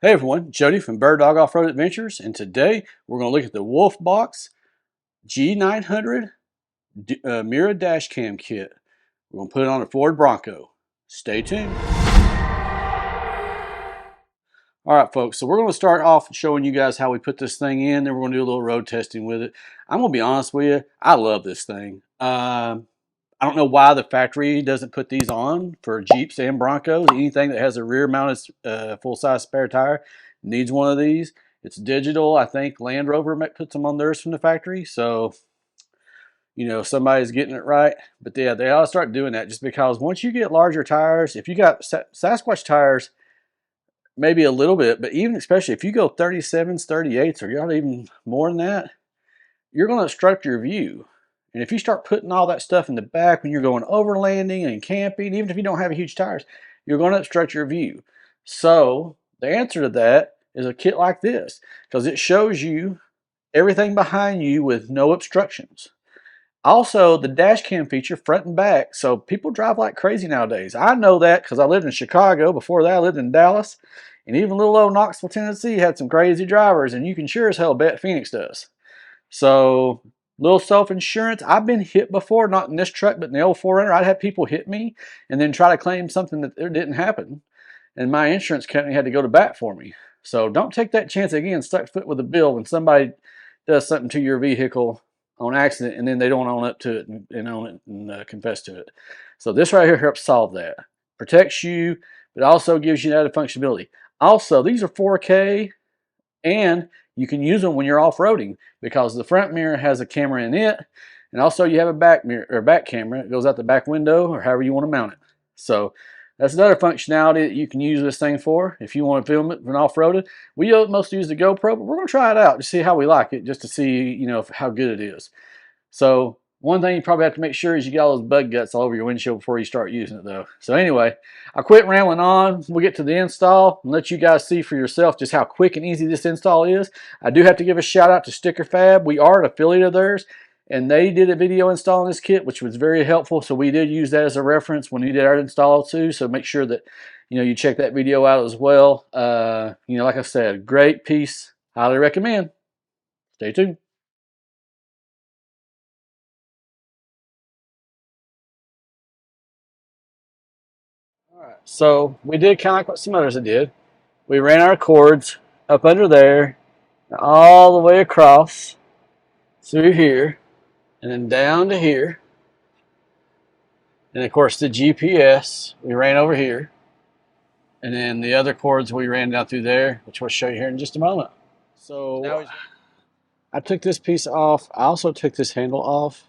Hey everyone, Jody from Bird Dog Off-Road Adventures, and today we're going to look at the Wolfbox G900 Mirror Dash Cam Kit. We're going to put it on a Ford Bronco. Stay tuned. Alright folks, so we're going to start off showing you guys how we put this thing in, then we're going to do a little road testing with it. I'm going to be honest with you, I love this thing. I don't know why the factory doesn't put these on for Jeeps and Broncos. Anything that has a rear mounted full-size spare tire needs one of these. It's digital. I think Land Rover puts them on theirs from the factory. So, you know, somebody's getting it right. But yeah, they ought to start doing that just because once you get larger tires, if you got Sasquatch tires, maybe a little bit, but even especially if you go 37s, 38s, or you're not even more than that, you're going to obstruct your view. And if you start putting all that stuff in the back when you're going overlanding and camping, even if you don't have huge tires, you're going to obstruct your view. So the answer to that is a kit like this, because it shows you everything behind you with no obstructions. Also, the dash cam feature front and back, so people drive like crazy nowadays. I know that because I lived in Chicago. Before that, I lived in Dallas. And even little old Knoxville, Tennessee had some crazy drivers, and you can sure as hell bet Phoenix does. So, little self-insurance. I've been hit before, not in this truck, but in the old 4Runner. I'd have people hit me and then try to claim something that didn't happen. And my insurance company had to go to bat for me. So don't take that chance again, stuck foot with a bill when somebody does something to your vehicle on accident and then they don't own up to it and own it and confess to it. So this right here helps solve that. Protects you, but also gives you added functionality. Also, these are 4K and you can use them when you're off-roading because the front mirror has a camera in it, and also you have a back mirror or back camera. It goes out the back window or however you want to mount it. So that's another functionality that you can use this thing for if you want to film it when off-roaded. We mostly use the GoPro, but we're going to try it out to see how we like it, just to see, you know, how good it is. So one thing you probably have to make sure is you got all those bug guts all over your windshield before you start using it though. So anyway, I'll quit rambling on. We'll get to the install and let you guys see for yourself just how quick and easy this install is. I do have to give a shout out to Sticker Fab. We are an affiliate of theirs and they did a video installing this kit, which was very helpful. So we did use that as a reference when we did our install too. So make sure that, you know, you check that video out as well. You know, like I said, great piece. Highly recommend. Stay tuned. Alright, so we did kind of like what some others did. We ran our cords up under there, all the way across through here, and then down to here. And of course the GPS we ran over here. And then the other cords we ran down through there, which we'll show you here in just a moment. So I took this piece off. I also took this handle off.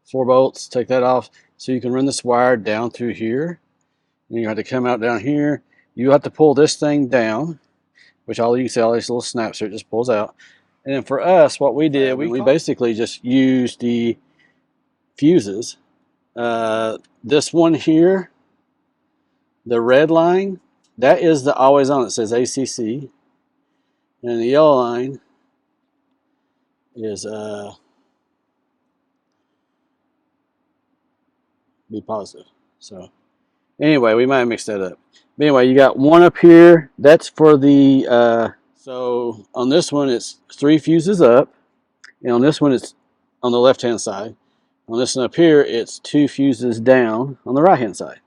4 bolts, take that off. So you can run this wire down through here. And you have to come out down here. You have to pull this thing down, which all you can see, all these little snaps here, it just pulls out. And then for us, what we did, we basically just used the fuses. This one here, the red line, that is the always on. It says ACC. And the yellow line is be positive. So anyway, we might have mixed that up. But anyway, you got one up here. That's for the, so on this one, it's 3 fuses up. And on this one, it's on the left-hand side. On this one up here, it's 2 fuses down on the right-hand side.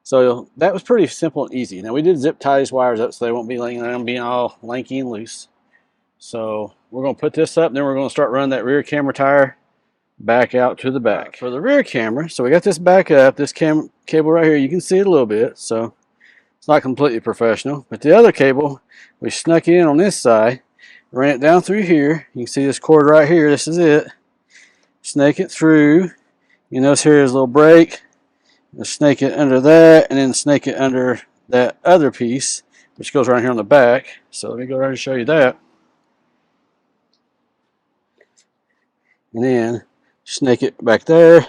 So that was pretty simple and easy. Now, we did zip tie these wires up so they won't be laying around being all lanky and loose. So we're going to put this up, and then we're going to start running that rear camera tire back out to the back. Right, for the rear camera, so we got this back up, this cable right here, you can see it a little bit, so it's not completely professional. But the other cable, we snuck in on this side, ran it down through here. You can see this cord right here, this is it. Snake it through. You notice here is a little break. We'll snake it under that, and then snake it under that other piece, which goes right here on the back. So let me go ahead and show you that. And then snake it back there,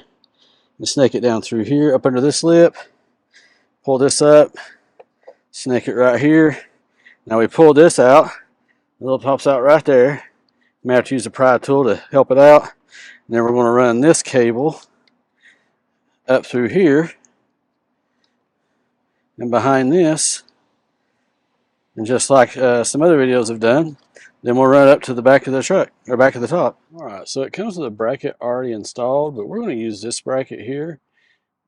and snake it down through here, up under this lip. Pull this up, snake it right here. Now we pull this out, the little pops out right there. You may have to use a pry tool to help it out. And then we're going to run this cable up through here, and behind this And just like some other videos have done, then we'll run it up to the back of the truck, or back of the top. All right, so it comes with a bracket already installed, but we're going to use this bracket here.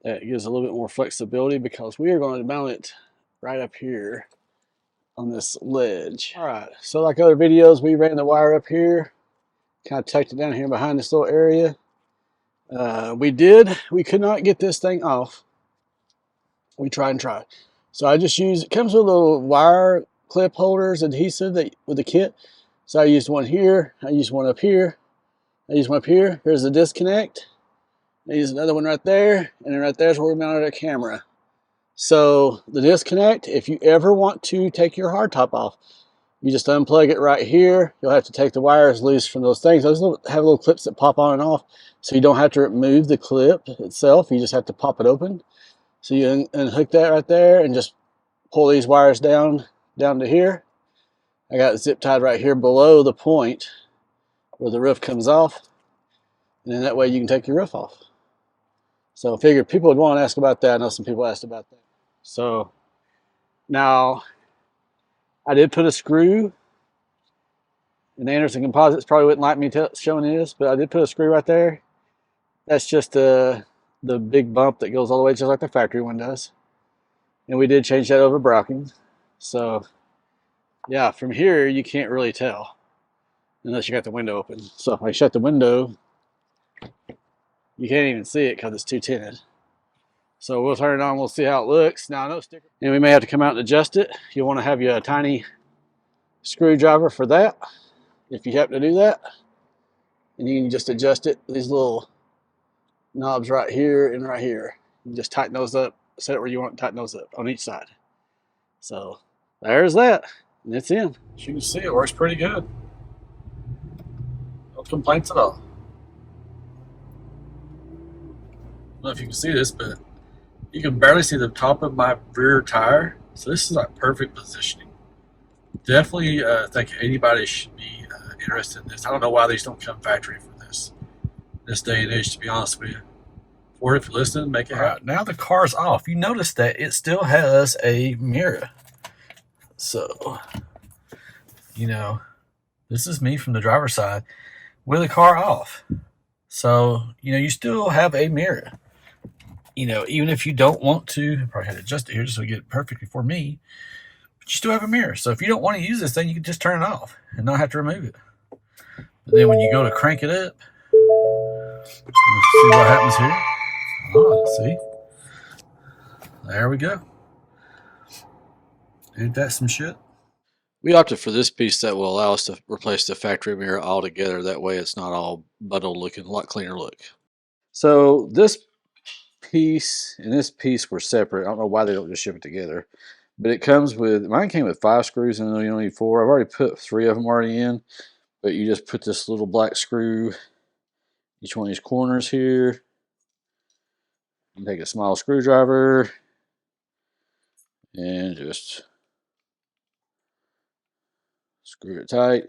That gives a little bit more flexibility because we are going to mount it right up here on this ledge. All right, so like other videos, we ran the wire up here, kind of tucked it down here behind this little area. We could not get this thing off. We tried and tried. So I just used, it comes with little wire clip holders, adhesive that with the kit. So I used one here, I used one up here, I used one up here. Here's the disconnect. I used another one right there, and then right there's where we mounted our camera. So the disconnect, if you ever want to take your hardtop off, you just unplug it right here. You'll have to take the wires loose from those things. Those have little clips that pop on and off, so you don't have to remove the clip itself. You just have to pop it open. So you unhook that right there and just pull these wires down to here. I got it zip tied right here below the point where the roof comes off, and then that way you can take your roof off. So I figured people would want to ask about that. I know some people asked about that. So now I did put a screw, and Anderson Composites probably wouldn't like me showing this, but I did put a screw right there. That's just the big bump that goes all the way, just like the factory one does. And we did change that over Bronco. So yeah, from here you can't really tell unless you got the window open. So if I shut the window, you can't even see it because it's too tinted. So we'll turn it on, we'll see how it looks. Now, no sticker. And we may have to come out and adjust it. You'll want to have a tiny screwdriver for that, if you happen to do that. And you can just adjust it, these little knobs right here and right here. You just tighten those up, set it where you want to tighten those up on each side. So there's that, and it's in. As you can see, it works pretty good. No complaints at all. I don't know if you can see this, but you can barely see the top of my rear tire. So this is like perfect positioning. Definitely think anybody should be interested in this. I don't know why these don't come factory for this day and age, to be honest with you. Or if you're listening, make it happen. Right, now the car's off. You notice that it still has a mirror. So, you know, this is me from the driver's side with the car off. So, you know, you still have a mirror. You know, even if you don't want to, I probably had to adjust it here just so we get it perfectly for me, but you still have a mirror. So if you don't want to use this thing, you can just turn it off and not have to remove it. But then when you go to crank it up, let's see what happens here. Oh, see? There we go. Ain't that some shit? We opted for this piece that will allow us to replace the factory mirror altogether. That way it's not all bundled looking, a lot cleaner look. So this piece and this piece were separate. I don't know why they don't just ship it together, but it comes with, mine came with 5 screws and you don't need 4. I've already put 3 of them already in, but you just put this little black screw each one of these corners here, and take a small screwdriver and just screw it tight.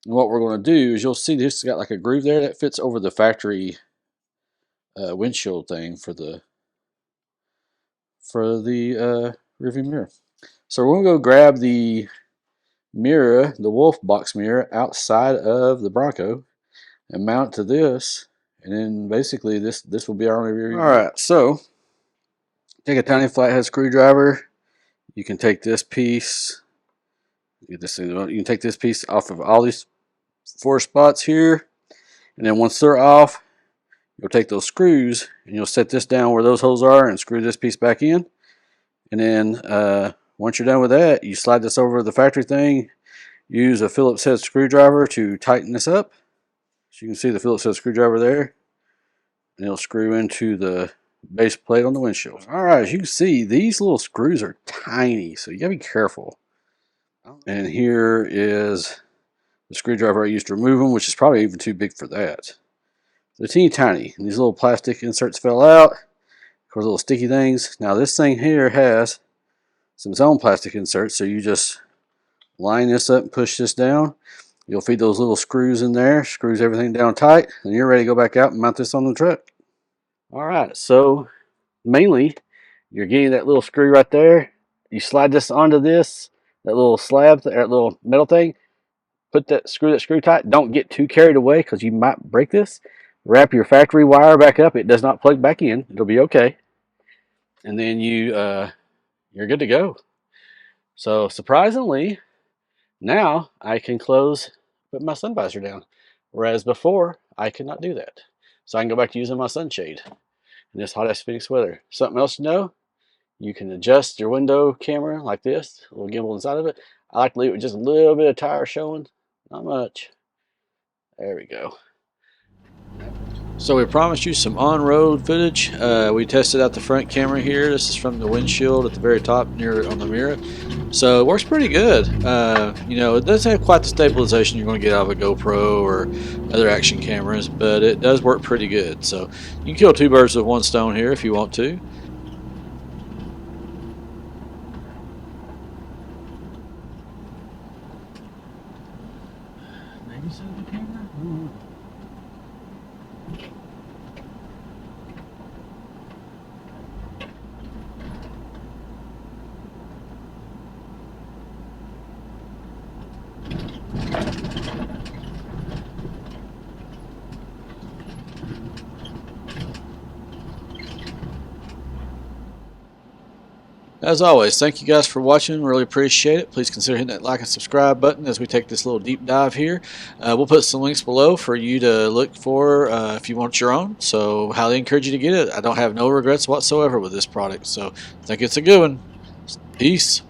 And what we're going to do is, you'll see this got like a groove there that fits over the factory windshield thing for the rearview mirror. So we're going to go grab the mirror, the Wolfbox mirror, outside of the Bronco and mount it to this, and then basically this will be our only rear view. All right, so take a tiny flathead screwdriver. You can take this piece, get this thing, you can take this piece off of all these 4 spots here, and then once they're off, you'll take those screws and you'll set this down where those holes are and screw this piece back in. And then once you're done with that, you slide this over the factory thing. Use a Phillips head screwdriver to tighten this up. So you can see the Phillips head screwdriver there, and it'll screw into the base plate on the windshield. All right, as you can see, these little screws are tiny, so you gotta be careful. And here is the screwdriver I used to remove them, which is probably even too big for that. They're teeny tiny, and these little plastic inserts fell out. Of course, little sticky things. Now this thing here has some its own plastic inserts, so you just line this up and push this down. You'll feed those little screws in there, screws everything down tight, and you're ready to go back out and mount this on the truck. All right, so mainly you're getting that little screw right there. You slide this onto this that little slab, that little metal thing. Put that screw tight. Don't get too carried away because you might break this. Wrap your factory wire back up. It does not plug back in. It'll be okay. And then you're good to go. So surprisingly, now I can put my sun visor down, whereas before I could not do that. So I can go back to using my sunshade in this hot ass Phoenix weather. Something else to know: you can adjust your window camera like this, a little gimbal inside of it. I like to leave it with just a little bit of tire showing, not much. There we go. So we promised you some on-road footage. We tested out the front camera here. This is from the windshield at the very top near on the mirror. So it works pretty good. You know, it doesn't have quite the stabilization you're going to get out of a GoPro or other action cameras, but it does work pretty good. So you can kill two birds with one stone here if you want to. Maybe so the camera? As always, thank you guys for watching. Really appreciate it. Please consider hitting that like and subscribe button as we take this little deep dive here. We'll put some links below for you to look for if you want your own. So highly encourage you to get it. I don't have no regrets whatsoever with this product. So I think it's a good one. Peace.